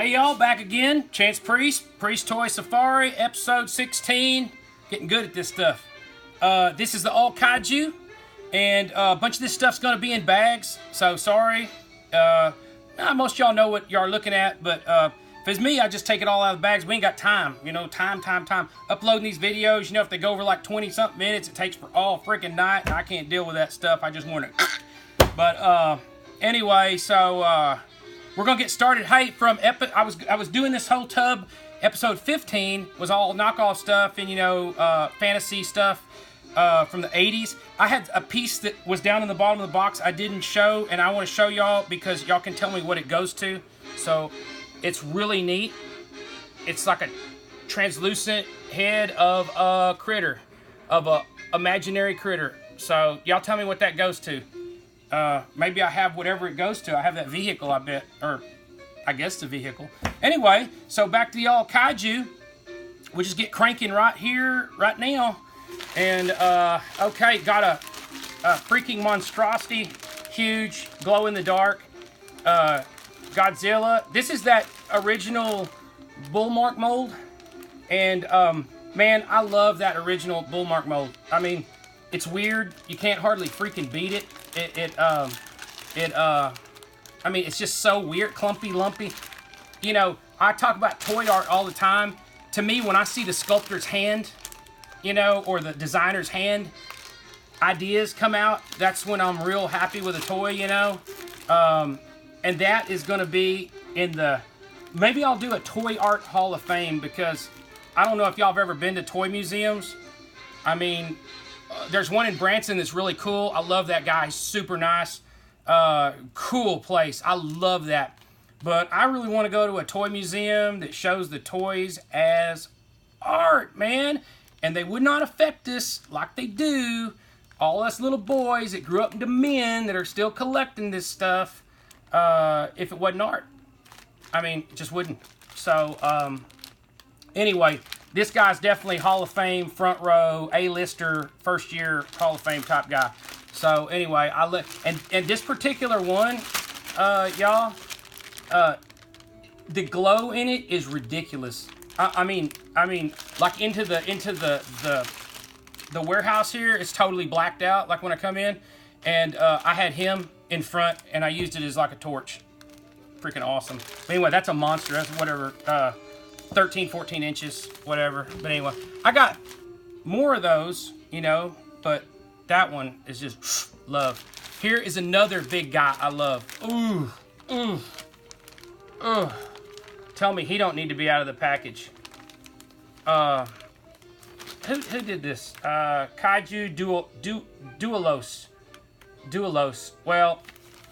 Hey y'all, back again. Chance Priest, Priest Toy Safari, episode 16. Getting good at this stuff. This is the all Kaiju, and a bunch of this stuff's going to be in bags, so sorry. Most of y'all know what y'all are looking at, but if it's me, I just take it all out of the bags. We ain't got time, you know, time. Uploading these videos, you know, if they go over like 20-something minutes, it takes for all freaking night, and I can't deal with that stuff. I just want to... But, anyway, so, we're gonna get started. Hey, I was doing this whole tub. Episode 15 was all knockoff stuff and, you know, fantasy stuff from the 80s. I had a piece that was down in the bottom of the box I didn't show, and I want to show y'all because y'all can tell me what it goes to. So it's really neat. It's like a translucent head of a critter, of a imaginary critter. So y'all tell me what that goes to. Maybe I have whatever it goes to. I have that vehicle, I bet. Or, I guess the vehicle. Anyway, so back to y'all Kaiju. We'll just get cranking right here, right now. And, okay, got a freaking monstrosity. Huge, glow-in-the-dark Godzilla. This is that original Bullmark mold. And, man, I love that original Bullmark mold. I mean, it's weird. You can't hardly freaking beat it. I mean, it's just so weird, clumpy, lumpy. You know, I talk about toy art all the time. To me, when I see the sculptor's hand, you know, or the designer's hand ideas come out, that's when I'm real happy with a toy, you know. And that is going to be in the... Maybe I'll do a Toy Art Hall of Fame because I don't know if y'all have ever been to toy museums. I mean... there's one in Branson that's really cool. I love that guy. He's super nice. Cool place. I love that. But I really want to go to a toy museum that shows the toys as art, man. And they would not affect us like they do. All us little boys that grew up into men that are still collecting this stuff if it wasn't art. I mean, it just wouldn't. So, anyway... This guy's definitely Hall of Fame, front row, A-lister, first year Hall of Fame type guy. So anyway, and this particular one, y'all, the glow in it is ridiculous. I mean, like into the warehouse here, it's totally blacked out. Like when I come in, and I had him in front, and I used it as like a torch. Freaking awesome. But anyway, that's a monster. That's whatever. 13, 14 inches, whatever. But anyway, I got more of those, you know, but that one is just love. Here is another big guy I love. Ooh. Tell me he don't need to be out of the package. Who did this? Kaiju Dualos. Well,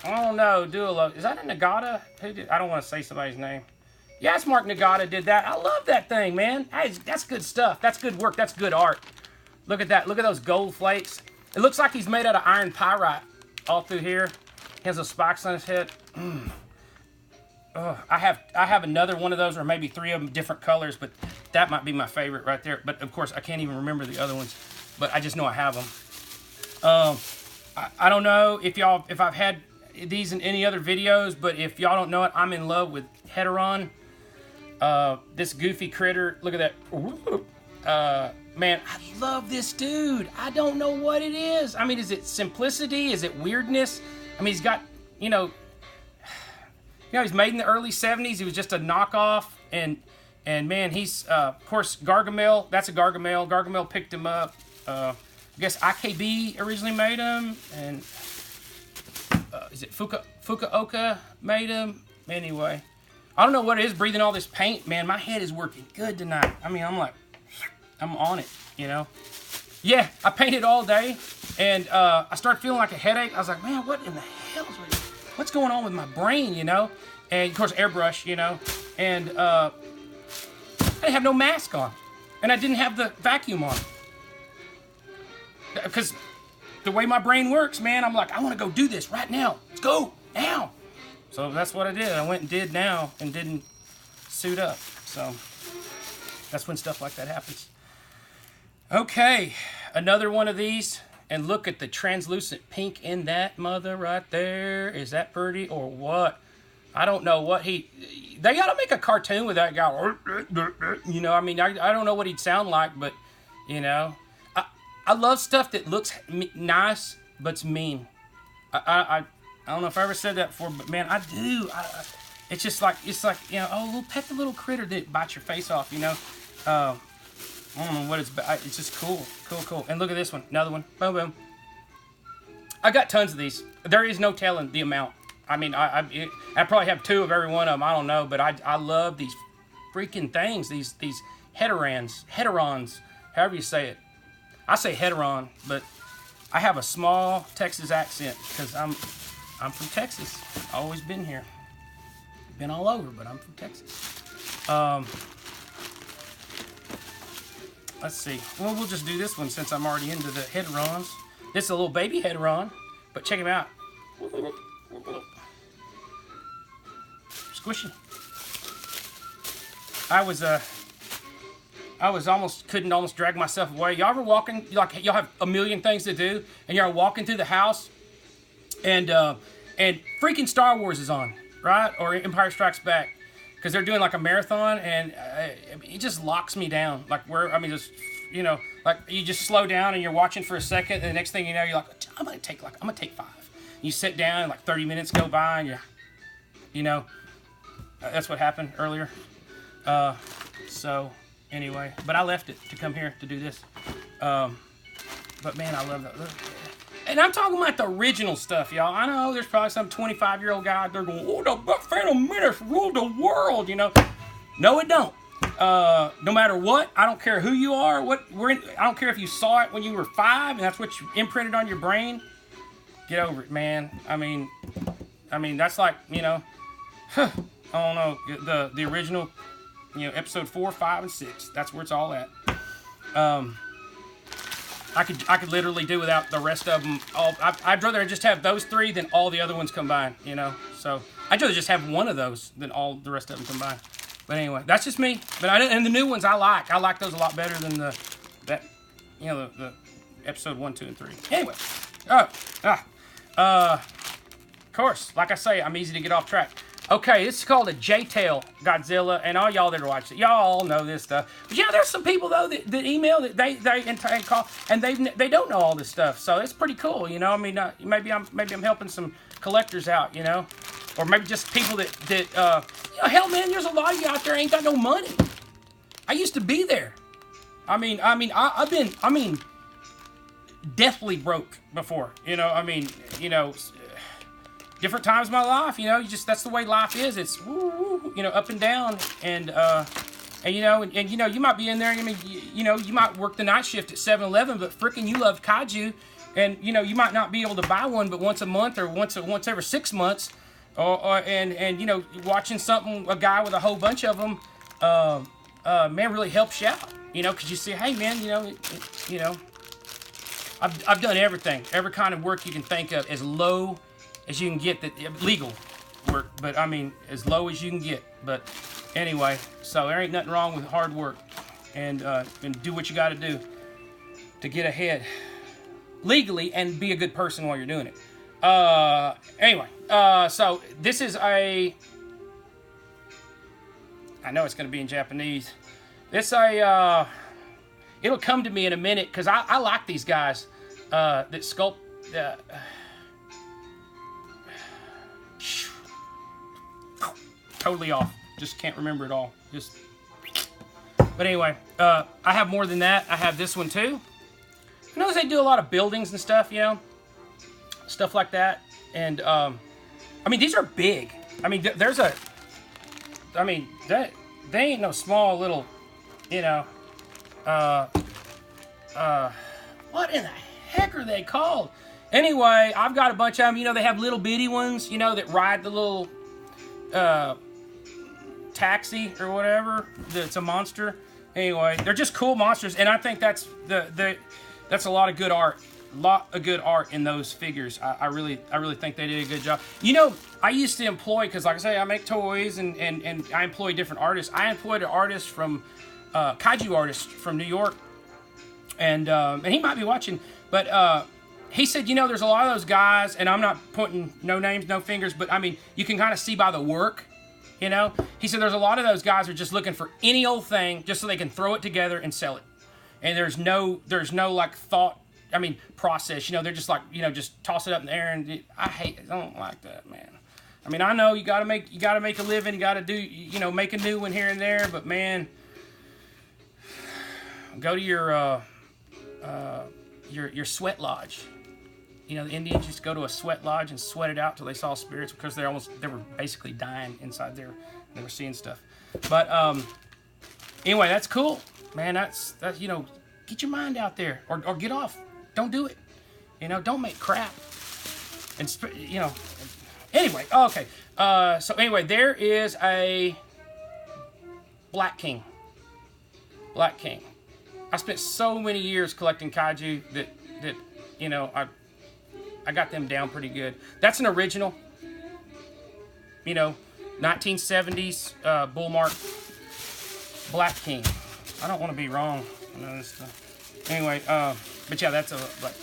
I don't know, Dualos. Is that a Nagata? I don't want to say somebody's name. Yes, Mark Nagata did that. I love that thing, man. That's good stuff. That's good work. That's good art. Look at that. Look at those gold flakes. It looks like he's made out of iron pyrite all through here. He has those spikes on his head. I have another one of those, or maybe 3 of them different colors, but that might be my favorite right there. But of course, I can't even remember the other ones. But I just know I have them. I don't know if I've had these in any other videos, but if y'all don't know it, I'm in love with Heteron. This goofy critter, look at that. Man, I love this dude. I don't know what it is. I mean, is it simplicity? Is it weirdness? I mean, he's got, you know, he's made in the early 70s. He was just a knockoff, and man, he's, of course, Gargamel. That's a Gargamel. Gargamel picked him up. I guess IKB originally made him, and is it Fukuoka made him? Anyway. I don't know what it is, breathing all this paint. Man, my head is working good tonight. I mean, I'm like, I'm on it, you know? Yeah, I painted all day, and I started feeling like a headache. I was like, man, what in the hell is what's going on with my brain, you know? And, of course, airbrush, you know? And I didn't have no mask on, and I didn't have the vacuum on. Because the way my brain works, man, I'm like, I want to go do this right now. Let's go, now. So that's what I did. I went and did now and didn't suit up. So that's when stuff like that happens. Okay, another one of these. And look at the translucent pink in that mother right there. Is that pretty or what? I don't know what they gotta make a cartoon with that guy. You know, I mean, I don't know what he'd sound like, but you know, I love stuff that looks nice but's mean. I don't know if I ever said that before, but man, I do. It's just like you know, oh, pet the little critter that bites your face off. You know, I don't know what it's just cool. And look at this one, another one. Boom, boom. I got tons of these. There is no telling the amount. I mean, I probably have 2 of every one of them. I don't know, but I love these freaking things. These heterons, however you say it. I say heteron, but I have a small Texas accent because I'm from Texas. Always been here. Been all over, but I'm from Texas. Let's see. Well, we'll just do this one since I'm already into the heterons. This is a little baby heteron, but check him out. Squishy. I was couldn't almost drag myself away. Y'all ever walking, like y'all have a million things to do, and y'all walking through the house, and freaking Star Wars is on, right? Or Empire Strikes Back, because they're doing like a marathon, and it just locks me down. Like just, you know, like you just slow down and you're watching for a second, and the next thing you know, you're like, I'm gonna take 5. You sit down, and like 30 minutes go by, and you know, that's what happened earlier. So anyway, but I left it to come here to do this. But man, I love that. And I'm talking about the original stuff, y'all. I know there's probably some 25-year-old guy out there going, oh, the Phantom Menace ruled the world, you know. No, it don't. No matter what, I don't care who you are, I don't care if you saw it when you were 5 and that's what you imprinted on your brain. Get over it, man. I mean, that's like, you know, I don't know, the original, you know, episode 4, 5, and 6. That's where it's all at. I could literally do without the rest of them. I'd rather just have those 3 than all the other ones combined, you know. So I'd rather just have one of those than all the rest of them combined. But anyway, that's just me. But and the new ones I like. I like those a lot better than the episode 1, 2, and 3. Anyway, of course, like I say, I'm easy to get off track. Okay, this is called a J-Tail Godzilla, and all y'all that are watching it, y'all all know this stuff. But yeah, there's some people though that email that they call, and they don't know all this stuff. So it's pretty cool, you know. I mean, maybe I'm helping some collectors out, you know, or maybe just people that you know, hell, man, there's a lot of you out there ain't got no money. I used to be there. I've been deathly broke before, you know. I mean, you know. Different times of my life, you know, that's the way life is. It's woo, you know, up and down, and you know, and you know, you might be in there. I mean, you know, you might work the night shift at 7-Eleven, but frickin' you love kaiju, and you know, you might not be able to buy one, but once a month or once every 6 months, and you know, watching a guy with a whole bunch of them, man, really helps you out, you know, because you see, hey, man, you know, you know, I've done everything, every kind of work you can think of, as low as you can get, that legal work, but I mean as low as you can get. But anyway, so there ain't nothing wrong with hard work, and do what you got to do to get ahead legally and be a good person while you're doing it. Anyway, so this is I know it's going to be in Japanese. It'll come to me in a minute, because I like these guys that sculpt. Totally off. Just can't remember it all. But anyway, I have more than that. I have this one too. You know, they do a lot of buildings and stuff, you know, stuff like that. And I mean, these are big. I mean, they ain't no small little, you know. What in the heck are they called? Anyway, I've got a bunch of them. You know, they have little bitty ones, you know, that ride the little taxi or whatever. It's a monster. Anyway, they're just cool monsters, and I think that's a lot of good art. In those figures. I really think they did a good job. You know, I used to employ, because like I say, I make toys and I employ different artists. I employed an artist from Kaiju artist from New York, and he might be watching, but he said, you know, there's a lot of those guys, and I'm not pointing no names, no fingers, but I mean, you can kind of see by the work You know, he said there's a lot of those guys who are just looking for any old thing just so they can throw it together and sell it. And there's no like thought, process. You know, they're just like, just toss it up in the air. And I don't like that, man. I mean, I know you gotta make a living, you gotta do, make a new one here and there, but man, go to your sweat lodge. You know, the Indians used to go to a sweat lodge and sweat it out till they saw spirits because they were basically dying inside there. They were seeing stuff. But anyway, that's cool, man. That's get your mind out there or get off. Don't do it. Don't make crap. And anyway, okay. So anyway, there is a Black King. Black King. I spent so many years collecting kaiju that I got them down pretty good. That's an original. 1970s bull mark Black King. I don't want to be wrong. Anyway, but yeah, that's Black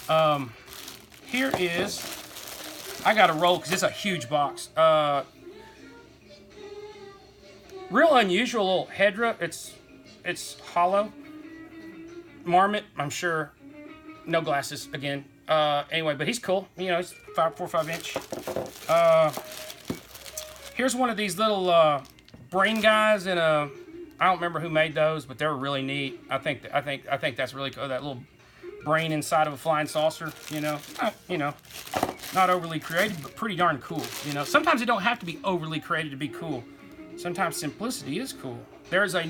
King. Here is. I got to roll because it's a huge box. Real unusual little Hedra. It's hollow. Marmot, I'm sure. No glasses again. Anyway, but he's cool. He's 4 or 5 inch. Here's one of these little brain guys in a. I don't remember who made those, but they're really neat. I think that's really cool. That little brain inside of a flying saucer. Not overly creative, but pretty darn cool. Sometimes it don't have to be overly creative to be cool. Sometimes simplicity is cool. There's a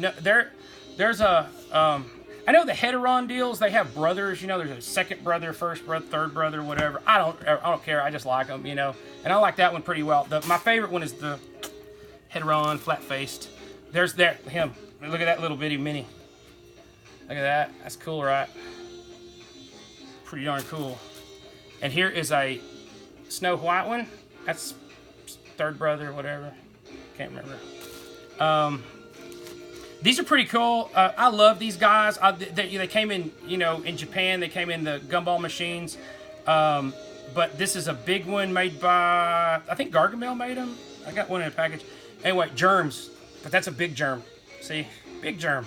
I know the Heteron deals, they have brothers, there's a second brother, first brother, third brother, whatever. I don't care, I just like them, and I like that one pretty well. My favorite one is the Heteron, flat-faced. There's him. Look at that little bitty mini. Look at that. That's cool, right? Pretty darn cool. And here is a Snow White one. That's third brother, whatever. Can't remember. These are pretty cool. I love these guys. They came in, in Japan. They came in the gumball machines. But this is a big one made by, I think Gargamel made them. I got one in a package. Anyway, germs. But that's a big germ. See? Big germ.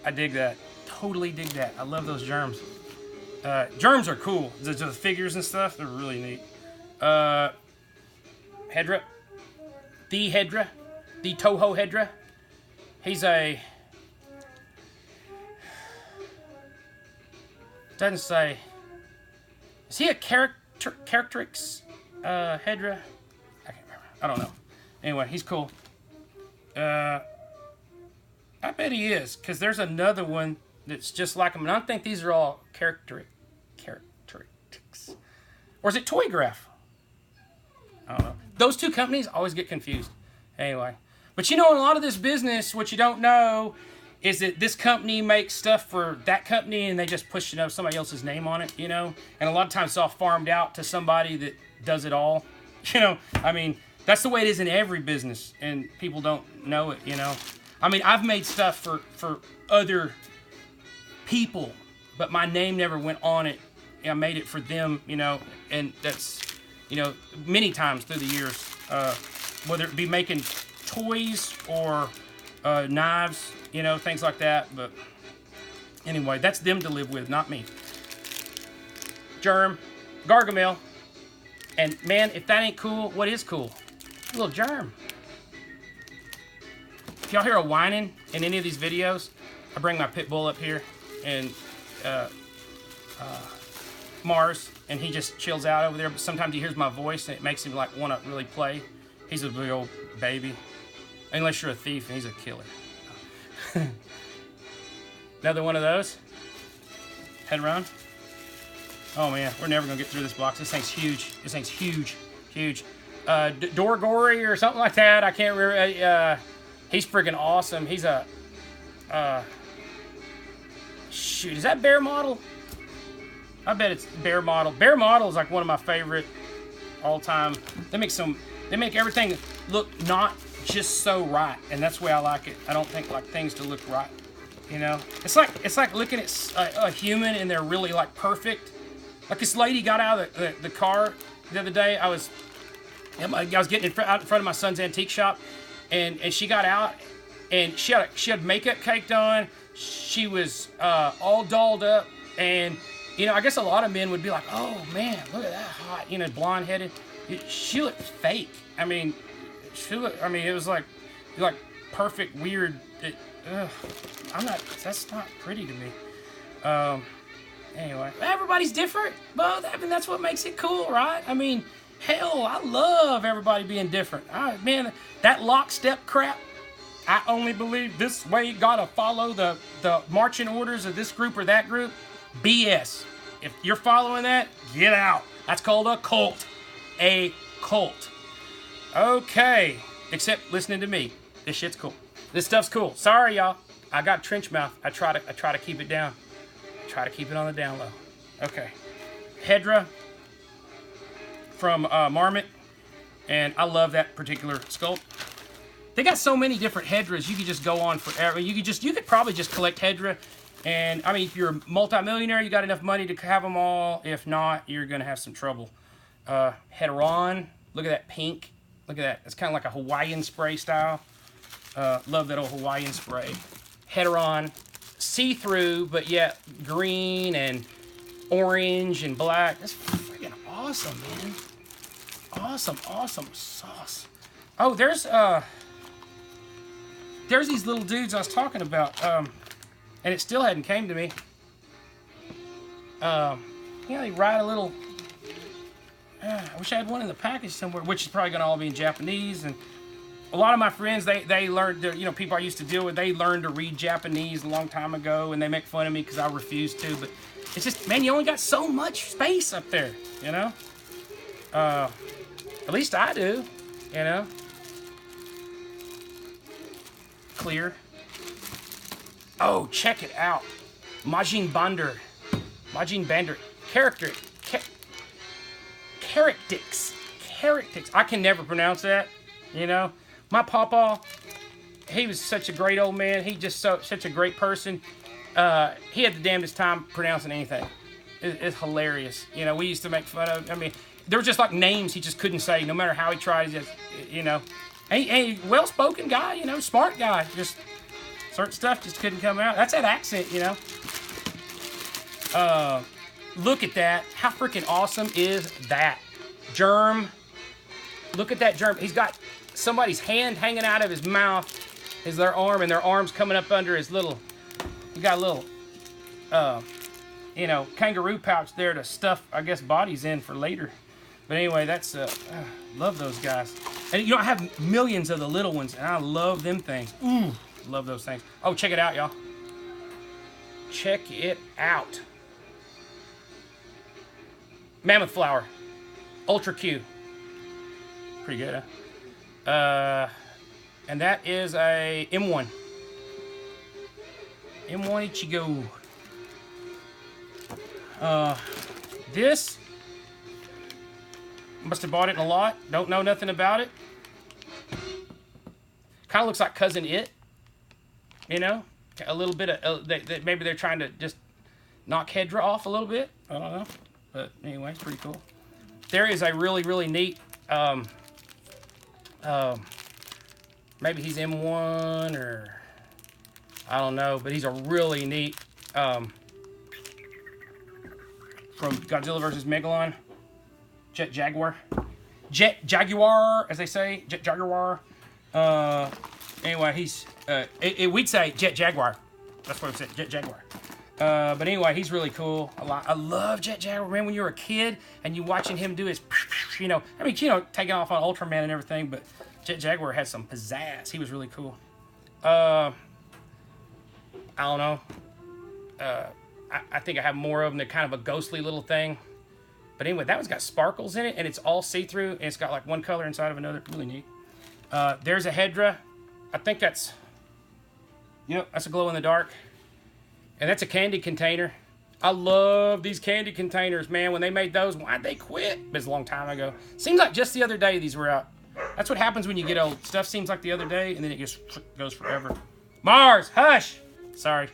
I dig that. Totally dig that. I love those germs. Germs are cool. The figures and stuff, they're really neat. Hedra. The Hedra. The Toho Hedra. He's a... Doesn't say... Is he a Charactrix Hedra? I can't remember. I don't know. Anyway, he's cool. I bet he is, because there's another one that's just like him. And I think these are all Charactrix. Or is it Toygraph? I don't know. Those two companies always get confused. Anyway. But in a lot of this business, what you don't know is that this company makes stuff for that company and they just push somebody else's name on it, And a lot of times it's all farmed out to somebody that does it all. That's the way it is in every business, and people don't know it, I've made stuff for other people, but my name never went on it. I made it for them, and that's, many times through the years, whether it be making toys or knives, things like that. But anyway, that's them to live with, not me. Germ, Gargamel, and man, if that ain't cool, what is cool? A little germ. If y'all hear a whining in any of these videos, I bring my pit bull up here and Mars, and he just chills out over there. But sometimes he hears my voice and it makes him want to really play. He's a big old baby. Unless you're a thief and he's a killer. Another one of those. Head around. Oh man, we're never gonna get through this box. This thing's huge. This thing's huge, huge. Dorgory or something like that. I can't remember. He's freaking awesome. He's a shoot. Is that Bear Model? I bet it's Bear Model. Bear Model is like one of my favorite all time. They make everything look not just so right, and that's the way I like it. I don't think like things to look right. It's like looking at a human and they're really like perfect. Like this lady got out of the car the other day. I was I was getting out in front of my son's antique shop, and she got out, and she had makeup caked on. She was all dolled up, and I guess a lot of men would be like, "Oh man, look at that hot," blonde headed. She looked fake. I mean, it was like perfect weird. That's not pretty to me. Anyway, everybody's different, but that's what makes it cool, right? I mean, hell, I love everybody being different. Man, that lockstep crap, I only believe this way, gotta follow the marching orders of this group or that group. BS. If you're following that, get out. That's called a cult. A cult. Okay. Except listening to me. This shit's cool. This stuff's cool. Sorry, y'all. I got trench mouth. I try to keep it down. Try to keep it on the down low. Okay. Hedra from Marmot. And I love that particular sculpt. They got so many different Hedras. You could just go on forever. You could probably just collect Hedra. And I mean, if you're a multimillionaire, you got enough money to have them all. If not, you're gonna have some trouble. Heteron. Look at that pink. Look at that. It's kind of like a Hawaiian spray style. Love that old Hawaiian spray. Heteron. See-through, but yet green and orange and black. That's freaking awesome, man. Awesome sauce. Oh, there's these little dudes I was talking about, and it still hadn't came to me. They ride a little. I wish I had one in the package somewhere, which is probably gonna all be in Japanese. And a lot of my friends, they learned, people I used to deal with, they learned to read Japanese a long time ago, and they make fun of me because I refuse to. But it's just, man, you only got so much space up there, At least I do, Clear. Oh, check it out. Majin Bander. Charactix. I can never pronounce that, My pawpaw, he was such a great old man. He just such a great person. He had the damnedest time pronouncing anything. It's hilarious. We used to make fun of. I mean, there were just like names he just couldn't say, no matter how he tried. A well-spoken guy, smart guy. Just certain stuff just couldn't come out. That's that accent, Look at that. How freaking awesome is that? Germ. Look at that germ. He's got somebody's hand hanging out of his mouth, their arm, and their arm's coming up under his little. He got a little, kangaroo pouch there to stuff, I guess, bodies in for later. But anyway, that's love those guys. And I have millions of the little ones, and I love them things. Ooh, love those things. Oh, check it out, y'all. Check it out. Mammoth flower, Ultra Q. Pretty good, huh? And that is a M1. M1 Ichigo. This, must have bought it in a lot. Don't know nothing about it. Kind of looks like Cousin It. A little bit of, maybe they're trying to just knock Hedra off a little bit. I don't know. But anyway, it's pretty cool. There is a really, really neat, maybe he's M1 or I don't know, but he's a really neat from Godzilla vs. Megalon. Jaguar, as they say, Jaguar. Anyway, he's we'd say Jet Jaguar. That's what it said, Jet Jaguar. But anyway, he's really cool. I love Jet Jaguar. Man, when you were a kid and you watching him do his, taking off on Ultraman and everything, but Jet Jaguar had some pizzazz. He was really cool. I don't know. I think I have more of them. They're kind of a ghostly little thing. But anyway, that one's got sparkles in it, and it's all see-through, and it's got like one color inside of another. Really neat. There's a Hedra. I think that's, that's a glow-in-the-dark. And that's a candy container. I love these candy containers, man. When they made those, why'd they quit? It was a long time ago. Seems like just the other day these were out. That's what happens when you get old. Stuff seems like the other day, and then it just goes forever. Mars, hush! Sorry.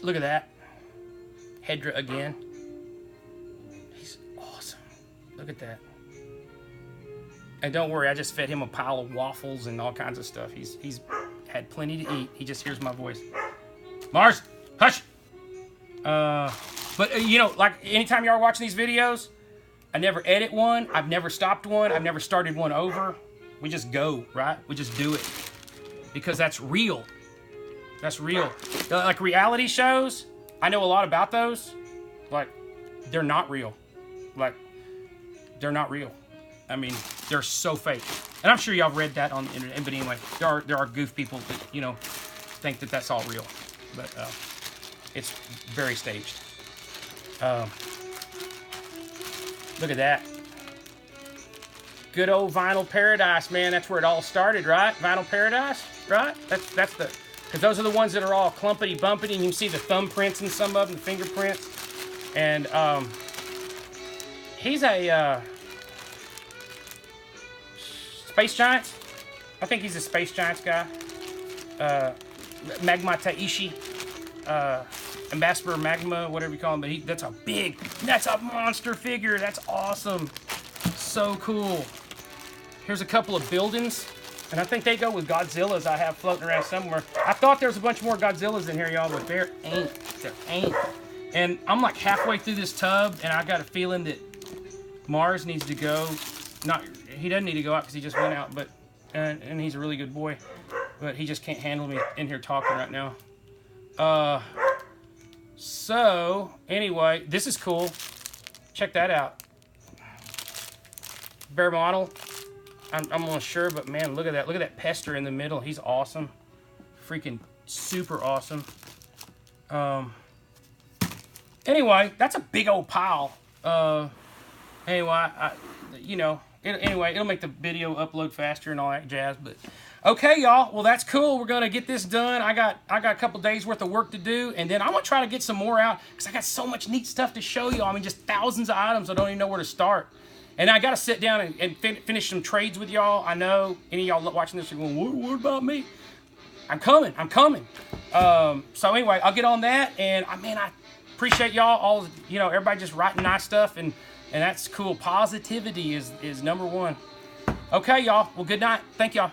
Look at that. Hedra again. He's awesome. Look at that. And don't worry, I just fed him a pile of waffles and all kinds of stuff. He's had plenty to eat. He just hears my voice. Mars, hush. But you know, like anytime y'all are watching these videos, I never edit one. I've never stopped one. I've never started one over. We just go, right? We just do it because that's real. That's real. Like reality shows, I know a lot about those. Like, they're not real. Like, they're not real. I mean, they're so fake. And I'm sure y'all read that on the internet. But anyway, there are goof people that, you know, think that that's all real. But it's very staged. Look at that. Good old Vinyl Paradise, man. That's where it all started, right? Vinyl Paradise, right? That's the... Because those are the ones that are all clumpity-bumpity, and you can see the thumbprints in some of them, the fingerprints. And he's a Space Giants. I think he's a Space Giants guy. Magma Taishi, Ambassador Magma, whatever you call him. But that's a monster figure. That's awesome. So cool. Here's a couple of buildings. And I think they go with Godzillas I have floating around somewhere. I thought there was a bunch more Godzillas in here, y'all, but there ain't. There ain't. And I'm like halfway through this tub, and I got a feeling that Mars needs to go. He doesn't need to go out because he just went out, but and he's a really good boy. But he just can't handle me in here talking right now. So, anyway, this is cool. Check that out. Bear model. I'm not sure, but man, look at that. Look at that pester in the middle. He's awesome. Freaking super awesome. Anyway, that's a big old pile. Anyway, anyway, it'll make the video upload faster and all that jazz. But okay, y'all. Well, that's cool. We're gonna get this done. I got a couple days worth of work to do, and then I'm gonna try to get some more out because I got so much neat stuff to show y'all. I mean, just thousands of items. I don't even know where to start. And I got to sit down and finish some trades with y'all. I know any of y'all watching this are going, what about me? I'm coming. I'm coming. So anyway, I'll get on that. And I appreciate y'all all, everybody just writing nice stuff. And that's cool. Positivity is number one. Okay, y'all. Well, good night. Thank y'all.